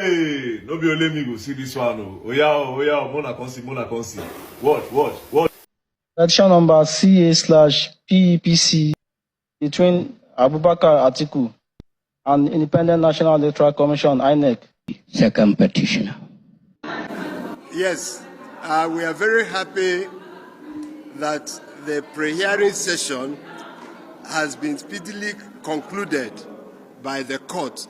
Hey, no be only me go see this one. Oh yeah, Mona Consi. What? Election number CA/PEPC between Abubakar Atiku and Independent National Electoral Commission INEC. Second petitioner. Yes, we are very happy that the pre-hearing session has been speedily concluded by the court.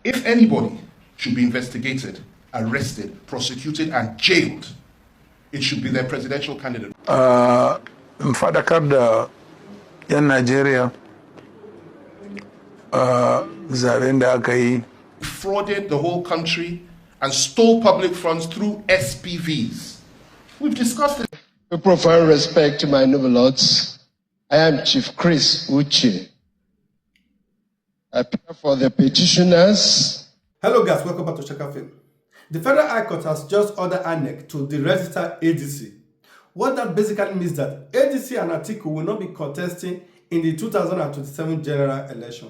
If anybody should be investigated, arrested, prosecuted, and jailed, it should be their presidential candidate. Faɗakar da 'yan Najeriya zaben da aka yi. Frauded the whole country and stole public funds through SPVs. We've discussed it. With profound respect to my noble lords, I am Chief Chris Uche. I appear for the petitioners. Hello guys, welcome back to Chaka Film. The Federal High Court has just ordered INEC to deregister ADC. What that basically means that ADC and Atiku will not be contesting in the 2027 general election.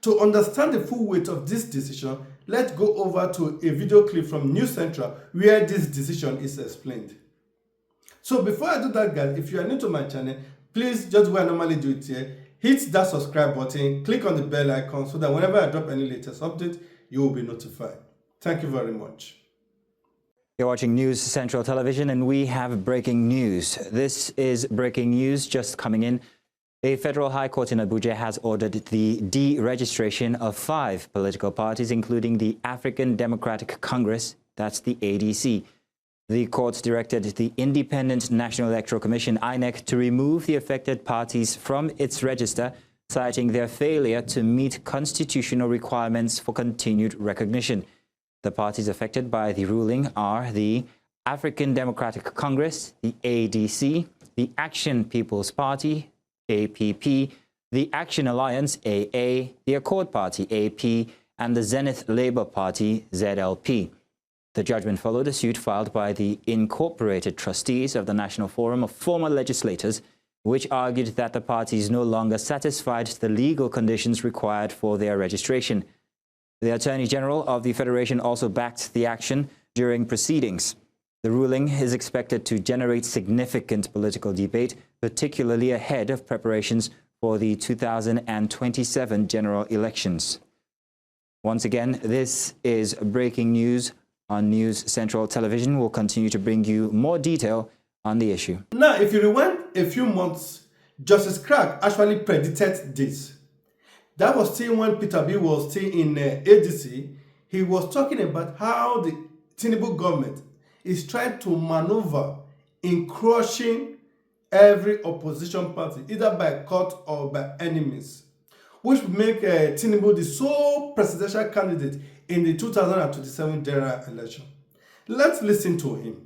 To understand the full weight of this decision, let's go over to a video clip from News Central where this decision is explained. So before I do that guys, if you are new to my channel, please just where I normally do it here, hit that subscribe button, click on the bell icon so that whenever I drop any latest update, you will be notified. Thank you very much. You're watching News Central Television and we have breaking news. This is breaking news just coming in. A federal high court in Abuja has ordered the deregistration of 5 political parties, including the African Democratic Congress, that's the ADC. The court directed the Independent National Electoral Commission, INEC, to remove the affected parties from its register, citing their failure to meet constitutional requirements for continued recognition. The parties affected by the ruling are the African Democratic Congress, the ADC, the Action People's Party, APP, the Action Alliance, AA, the Accord Party, AP, and the Zenith Labour Party, ZLP. The judgment followed a suit filed by the incorporated trustees of the National Forum of Former Legislators, which argued that the parties no longer satisfied the legal conditions required for their registration. The Attorney General of the Federation also backed the action during proceedings. The ruling is expected to generate significant political debate, particularly ahead of preparations for the 2027 general elections. Once again, this is breaking news on News Central Television. We'll continue to bring you more detail on the issue. Now, if you rewind a few months, Justice Crack actually predicted this. That was still when Peter Obi was still in ADC. He was talking about how the Tinubu government is trying to maneuver in crushing every opposition party, either by court or by enemies, which will make Tinubu the sole presidential candidate in the 2027 general election. Let's listen to him.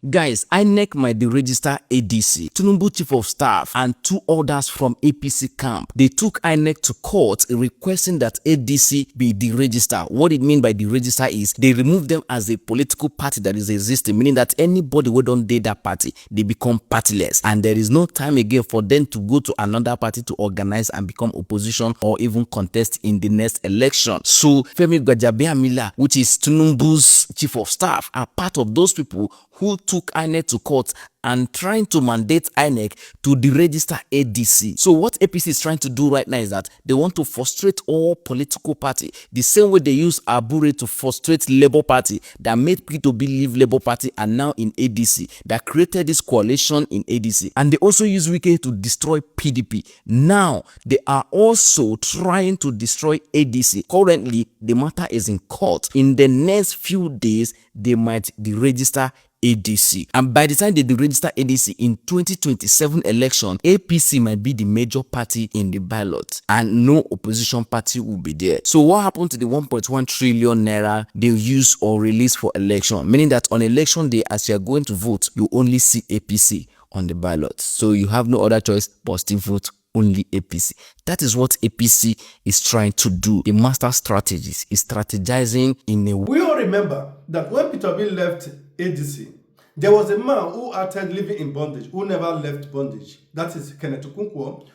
Guys, INEC might deregister ADC, Tinubu Chief of Staff, and 2 others from APC camp. They took INEC to court requesting that ADC be deregistered. What it means by deregister is they remove them as a political party that is existing, meaning that anybody who don't date that party, they become partyless. And there is no time again for them to go to another party to organize and become opposition or even contest in the next election. So Femi Gbajabiamila, which is Tinubu's Chief of Staff, are part of those people who took INEC to court and trying to mandate INEC to deregister ADC. So what APC is trying to do right now is that they want to frustrate all political party, the same way they use Abure to frustrate Labour Party that made Peter Obi leave Labour Party and now in ADC, that created this coalition in ADC. And they also use Wike to destroy PDP. Now they are also trying to destroy ADC. Currently, the matter is in court. In the next few days, they might deregister ADC. And by the time they deregister ADC in 2027 election, APC might be the major party in the ballot and no opposition party will be there. So what happened to the 1.1 trillion naira they use or release for election? Meaning that on election day, as you are going to vote, you only see APC on the ballot. So you have no other choice but to vote only APC. That is what APC is trying to do. The master strategist is strategizing in a way. We all remember that when Peter Obi left ADC, there was a man who started living in bondage, who never left bondage. That is Kenneth Kwankwaso.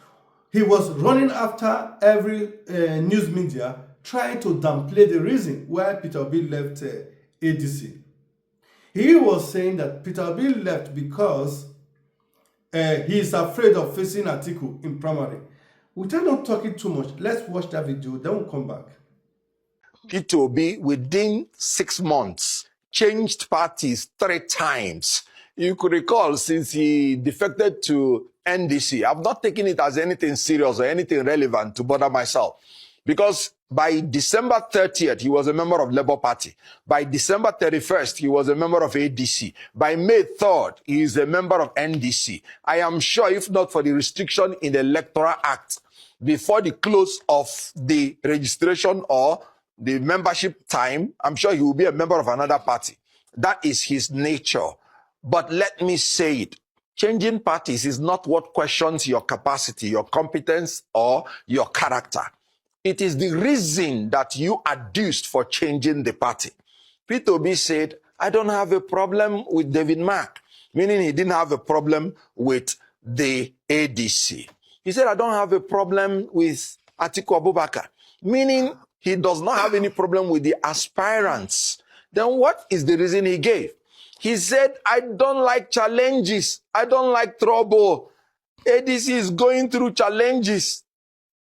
He was running after every news media, trying to downplay the reason why Peter Obi left ADC. He was saying that Peter Obi left because he is afraid of facing Atiku in primary. Without not talking too much, let's watch that video, then we'll come back. Peter Obi, within 6 months, changed parties 3 times. You could recall, since he defected to NDC, I've not taken it as anything serious or anything relevant to bother myself. Because by December 30th, he was a member of Labour Party. By December 31st, he was a member of ADC. By May 3rd, he is a member of NDC. I am sure, if not for the restriction in the Electoral Act, before the close of the registration or the membership time, I'm sure he will be a member of another party. That is his nature. But let me say it. Changing parties is not what questions your capacity, your competence, or your character. It is the reason that you adduced for changing the party. Peter Obi said, I don't have a problem with David Mark, meaning he didn't have a problem with the ADC. He said, I don't have a problem with Atiku Abubakar, meaning he does not have any problem with the aspirants. Then what is the reason he gave? He said, I don't like challenges. I don't like trouble. ADC is going through challenges,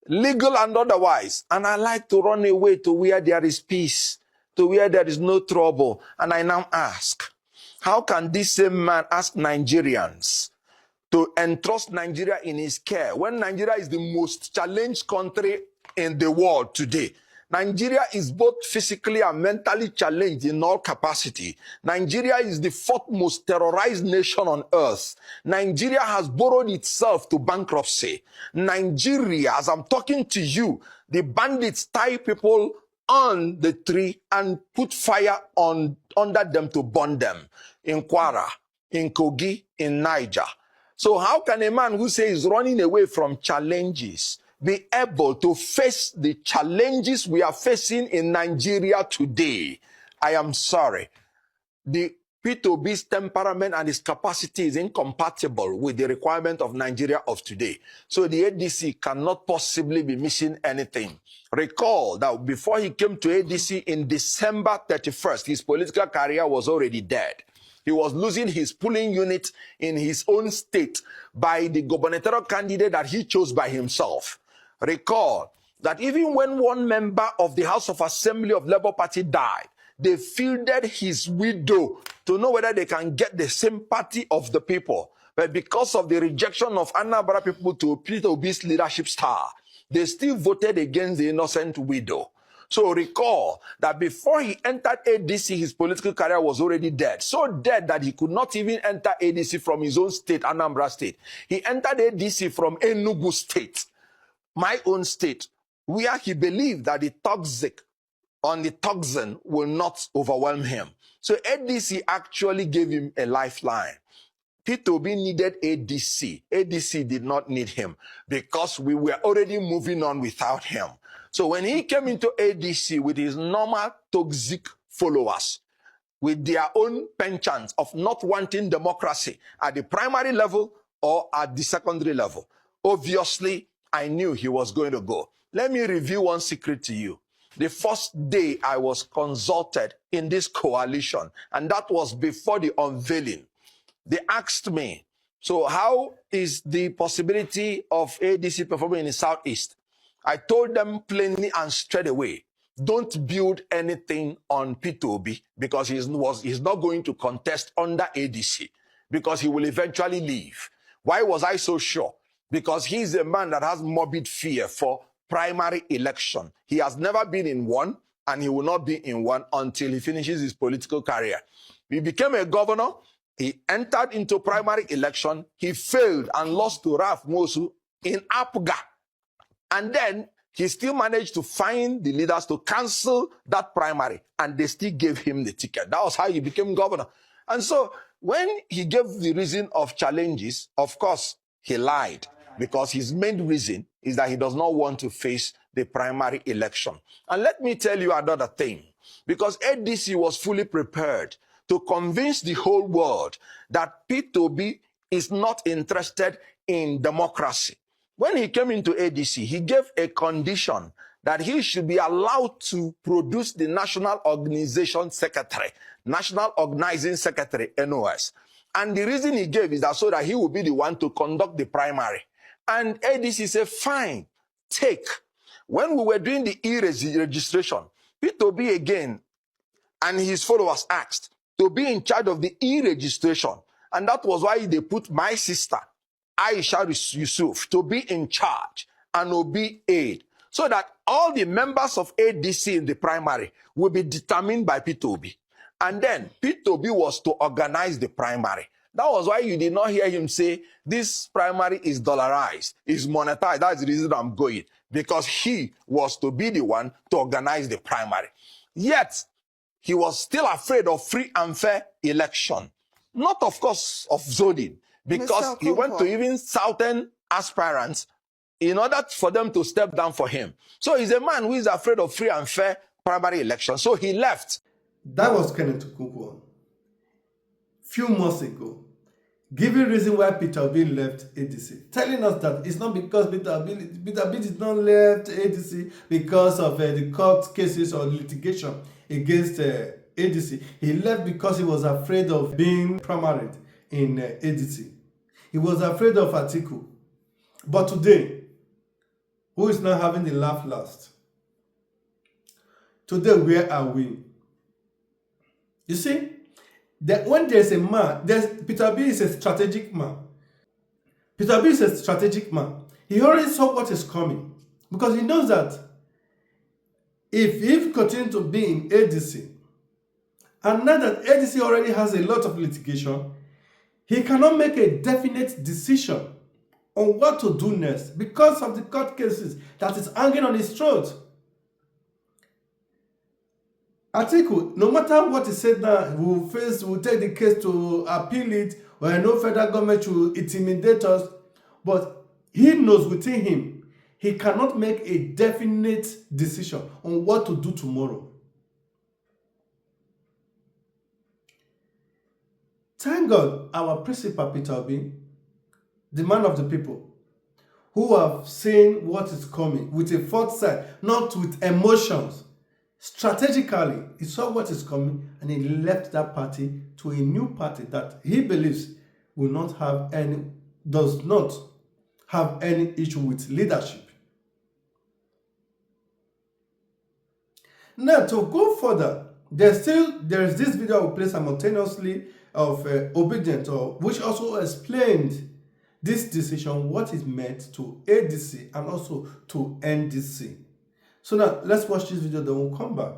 legal and otherwise. And I like to run away to where there is peace, to where there is no trouble. And I now ask, how can this same man ask Nigerians to entrust Nigeria in his care when Nigeria is the most challenged country in the world today? Nigeria is both physically and mentally challenged in all capacity. Nigeria is the 4th most terrorized nation on earth. Nigeria has borrowed itself to bankruptcy. Nigeria, as I'm talking to you, the bandits tie people on the tree and put fire under them to burn them. In Kwara, in Kogi, in Niger. So how can a man who says running away from challenges be able to face the challenges we are facing in Nigeria today? I am sorry. The Peter Obi's temperament and his capacity is incompatible with the requirement of Nigeria of today. So the ADC cannot possibly be missing anything. Recall that before he came to ADC in December 31st, his political career was already dead. He was losing his polling unit in his own state by the gubernatorial candidate that he chose by himself. Recall that even when one member of the House of Assembly of Labour Party died, they fielded his widow to know whether they can get the sympathy of the people. But because of the rejection of Anambra people to Peter Obi's leadership star, they still voted against the innocent widow. So recall that before he entered ADC, his political career was already dead. So dead that he could not even enter ADC from his own state, Anambra State. He entered ADC from Enugu State, my own state, where he believed that the toxic on the toxin will not overwhelm him. So ADC actually gave him a lifeline. Peter Obi needed ADC. ADC did not need him because we were already moving on without him. So when he came into ADC with his normal toxic followers, with their own penchants of not wanting democracy at the primary level or at the secondary level, obviously, I knew he was going to go. Let me reveal one secret to you. The first day I was consulted in this coalition, and that was before the unveiling, they asked me, so how is the possibility of ADC performing in the Southeast? I told them plainly and straight away, don't build anything on Peter Obi because he's not going to contest under ADC because he will eventually leave. Why was I so sure? Because he's a man that has morbid fear for primary election. He has never been in one, and he will not be in one until he finishes his political career. He became a governor. He entered into primary election. He failed and lost to Ralph Mosu in Abuja. And then he still managed to find the leaders to cancel that primary, and they still gave him the ticket. That was how he became governor. And so when he gave the reason of challenges, of course, he lied, because his main reason is that he does not want to face the primary election. And let me tell you another thing, because ADC was fully prepared to convince the whole world that Peter Obi is not interested in democracy. When he came into ADC, he gave a condition that he should be allowed to produce the National Organization Secretary, National Organizing Secretary, NOS. And the reason he gave is that so that he will be the one to conduct the primary. And ADC said, fine, take. When we were doing the e-registration, Peter Obi again and his followers asked to be in charge of the e-registration. And that was why they put my sister, Aisha Yusuf, to be in charge and Obi aid, so that all the members of ADC in the primary will be determined by Peter Obi. And then Peter Obi was to organize the primary. That was why you did not hear him say, this primary is dollarized, is monetized. That's the reason I'm going. Because he was to be the one to organize the primary. Yet, he was still afraid of free and fair election. Not, of course, of zoning. Because he went to even southern aspirants in order for them to step down for him. So he's a man who is afraid of free and fair primary election. So he left. That was Kenneth Okonkwo. Few months ago, giving reason why Peter Obi left ADC, telling us that it's not because Peter Obi did not left ADC because of the court cases or litigation against ADC. He left because he was afraid of being primaried in ADC. He was afraid of Atiku. But today, who is now having the laugh last? Today, where are we? You see, that when there's a man, Peter Obi is a strategic man. Peter Obi is a strategic man. He already saw what is coming because he knows that if he continues to be in ADC, and now that ADC already has a lot of litigation, he cannot make a definite decision on what to do next because of the court cases that is hanging on his throat. Atiku, no matter what he said now, will take the case to appeal it, or no federal government will intimidate us. But he knows within him, he cannot make a definite decision on what to do tomorrow. Thank God, our principal Peter Obi, the man of the people, who have seen what is coming with a foresight, not with emotions. Strategically, he saw what is coming and he left that party to a new party that he believes will not have any, does not have any issue with leadership. Now, to go further, there is this video I will play simultaneously of Obedient, which also explained this decision, what it meant to ADC and also to NDC. So now, let's watch this video, then we'll come back.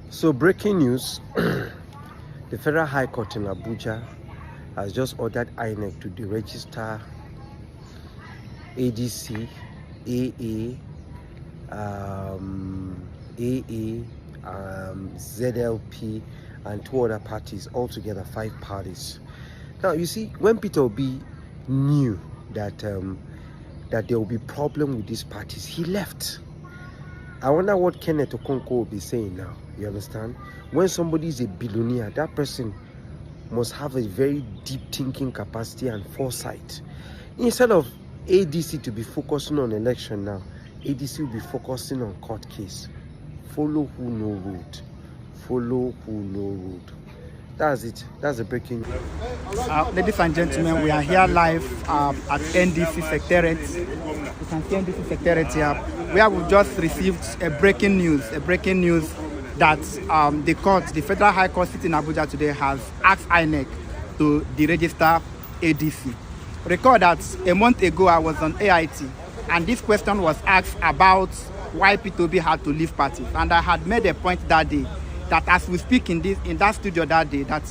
So breaking news, the Federal High Court in Abuja has just ordered INEC to deregister ADC, ZLP, and 2 other parties, altogether 5 parties. Now, you see, when Peter Obi knew that there will be problem with these parties, he left. I wonder what Kenneth Okonkwo will be saying now. You understand? When somebody is a billionaire, that person must have a very deep thinking capacity and foresight. Instead of ADC to be focusing on election now, ADC will be focusing on court case. Follow who no road. Follow who no road. That's it. That's the breaking news. Ladies and gentlemen, we are here live at NDC Secretariat. You can see NDC Secretariat here, where we just received a breaking news that the court, the Federal High Court sitting in Abuja today, has asked INEC to deregister ADC. Recall that a month ago I was on AIT, and this question was asked about why Peter Obi had to leave party, and I had made a point that day that as we speak in that studio that day, that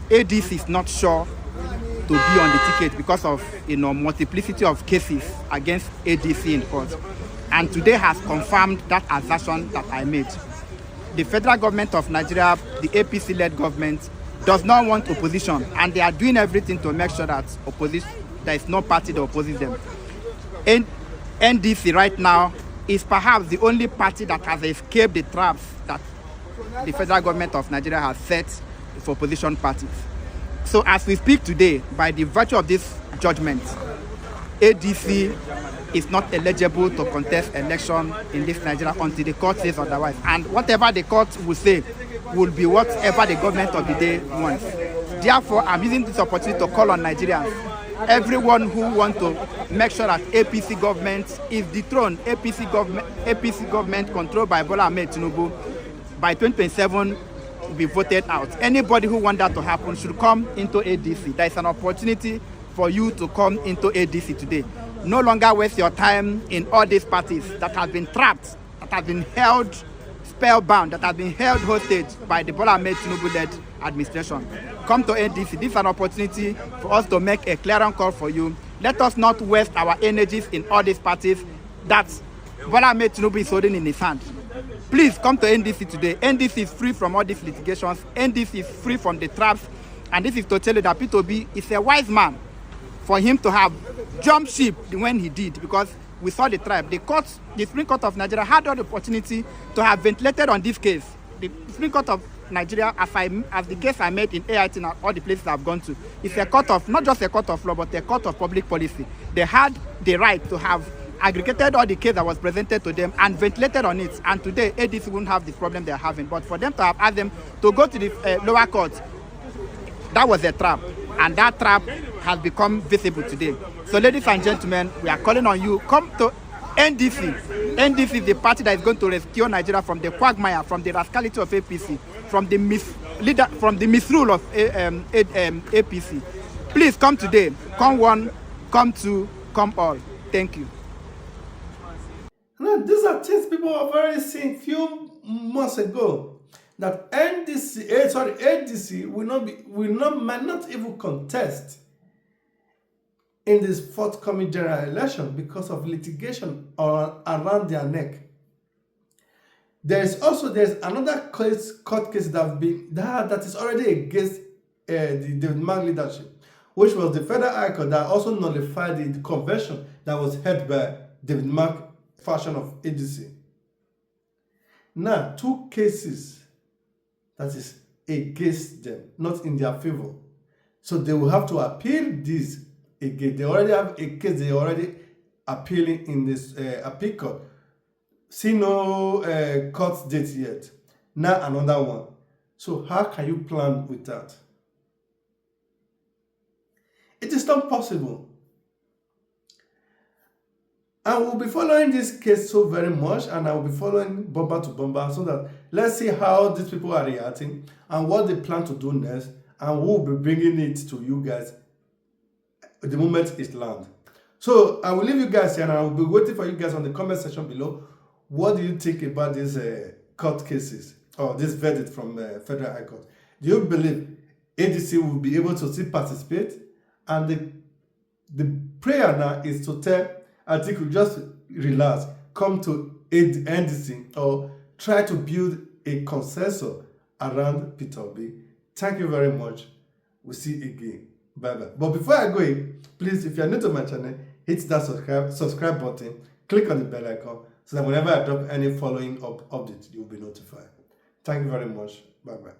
ADC is not sure to be on the ticket because of multiplicity of cases against ADC in court. And today has confirmed that assertion that I made. The federal government of Nigeria, the APC-led government, does not want opposition, and they are doing everything to make sure that there is no party that opposes them. NDC right now is perhaps the only party that has escaped the traps that the federal government of Nigeria has set for opposition parties. So as we speak today, by the virtue of this judgment, ADC is not eligible to contest election in this Nigeria until the court says otherwise. And whatever the court will say will be whatever the government of the day wants. Therefore, I'm using this opportunity to call on Nigerians, everyone who wants to make sure that APC government is dethroned, APC government controlled by Bola Ahmed Tinubu by 2027 will be voted out. Anybody who wants that to happen should come into ADC. There is an opportunity for you to come into ADC today. No longer waste your time in all these parties that have been trapped, that have been held spellbound, that have been held hostage by the Bola Ahmed Tinubu-led administration. Come to ADC. This is an opportunity for us to make a clear call for you. Let us not waste our energies in all these parties that Bola Ahmed Tinubu is holding in his hand. Please come to NDC today. NDC is free from all these litigations. NDC is free from the traps. And this is to tell you that Peter Obi is a wise man for him to have jumped ship when he did, because we saw the tribe. The Supreme Court of Nigeria had the opportunity to have ventilated on this case. The Supreme Court of Nigeria, as the case I made in AIT and all the places I've gone to, is a court of, not just a court of law, but a court of public policy. They had the right to have aggregated all the case that was presented to them and ventilated on it. And today, ADC wouldn't have the problem they're having. But for them to have asked them to go to the lower court, that was a trap. And that trap has become visible today. So ladies and gentlemen, we are calling on you, come to NDC. NDC is the party that is going to rescue Nigeria from the quagmire, from the rascality of APC, from the misrule of APC. Please come today. Come one, come two, come all. Thank you. Now, these are things people have already seen a few months ago. That ADC might not even contest in this forthcoming general election because of litigation around their neck. There's another court case that is already against the David Mark leadership, which was the Federal High Court that also nullified the convention that was held by David Mark faction of ADC. Now, two cases that is against them, not in their favor. So they will have to appeal this again. They already have a case they already appealing in this appeal court. See no court date yet. Now another one. So how can you plan with that? It is not possible. I will be following this case so very much, and I will be following bumper to bumper so that let's see how these people are reacting and what they plan to do next, and we will be bringing it to you guys the moment it lands. So I will leave you guys here, and I will be waiting for you guys on the comment section below. What do you think about these court cases or this verdict from Federal High Court? Do you believe ADC will be able to still participate? And the prayer now is to tell Atiku, just relax, come to NDC or try to build a consensus around Peter Obi. Thank you very much. We'll see you again. Bye-bye. But before I go in, please, if you're new to my channel, hit that subscribe button, click on the bell icon, so that whenever I drop any following up update, you'll be notified. Thank you very much. Bye-bye.